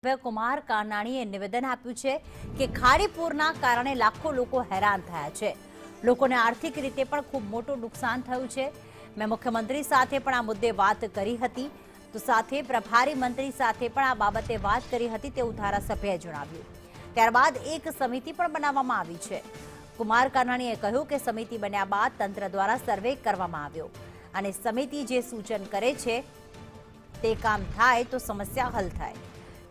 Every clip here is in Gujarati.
કુમાર કાનાણીએ નિવેદન આપ્યું છે કે ખાડીપુરના કારણે લાખો લોકો હેરાન થયા છે. લોકોને આર્થિક રીતે પણ ખૂબ મોટું નુકસાન થયું છે. મેં મુખ્યમંત્રી સાથે પણ આ મુદ્દે વાત કરી હતી, તો સાથે પ્રભારી મંત્રી સાથે પણ આ બાબતે વાત કરી હતી તેવું ધારાસભ્યએ જણાવ્યું. ત્યારબાદ એક સમિતિ પણ બનાવવામાં આવી છે. કુમાર કાનાણીએ કહ્યું કે સમિતિ બન્યા બાદ તંત્ર દ્વારા સર્વે કરવામાં આવ્યો અને સમિતિ જે સૂચન કરે છે તે કામ થાય તો સમસ્યા હલ થાય.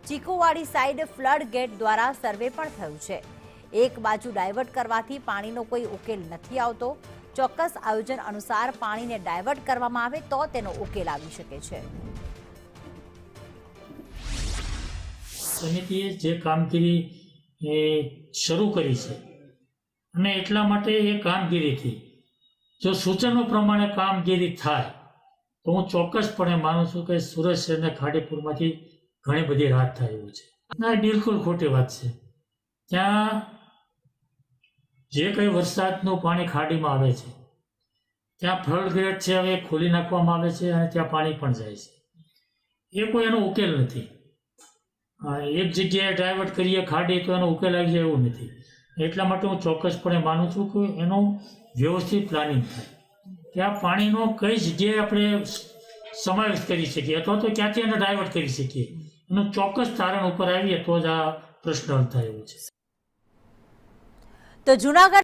ચીકુવાડી સાઈડ ફ્લડ ગેટ દ્વારા સર્વે પણ થયું છે. એક બાજુ ડાયવર્ટ કરવાથી પાણીનો કોઈ ઉકેલ નથી આવતો. ચોક્કસ આયોજન અનુસાર પાણીને ડાયવર્ટ કરવામાં આવે તો તેનો ઉકેલ આવી શકે છે. સમિતિએ જે કામગીરી શરૂ કરી છે અને એટલા માટે એ કામગીરીથી જો સૂચનો પ્રમાણે કામગીરી થાય તો હું ચોક્કસપણે માનું છું કે સુરત શહેરને ખાડીપુરમાંથી ઘણી બધી રાહત થાય એવું છે. ના, બિલકુલ ખોટી વાત છે. ત્યાં જે કંઈ વરસાદનું પાણી ખાડીમાં આવે છે ત્યાં ફ્લડ ગેટ છે, હવે ખોલી નાખવામાં આવે છે અને ત્યાં પાણી પણ જાય છે. એ કોઈ એનો ઉકેલ નથી. એક જગ્યાએ ડાયવર્ટ કરીએ ખાડી તો એનો ઉકેલ આવી જાય એવું નથી. એટલા માટે હું ચોક્કસપણે માનું છું કે એનું વ્યવસ્થિત પ્લાનિંગ થાય. ત્યાં પાણીનો કઈ જગ્યાએ આપણે સમાવેશ કરી શકીએ અથવા તો ક્યાંથી એને ડાયવર્ટ કરી શકીએ એનું ચોક્કસ તારણ ઉપર આવીએ તો જ આ પ્રશ્ન હલ થાય એવું છે. તો જૂનાગઢ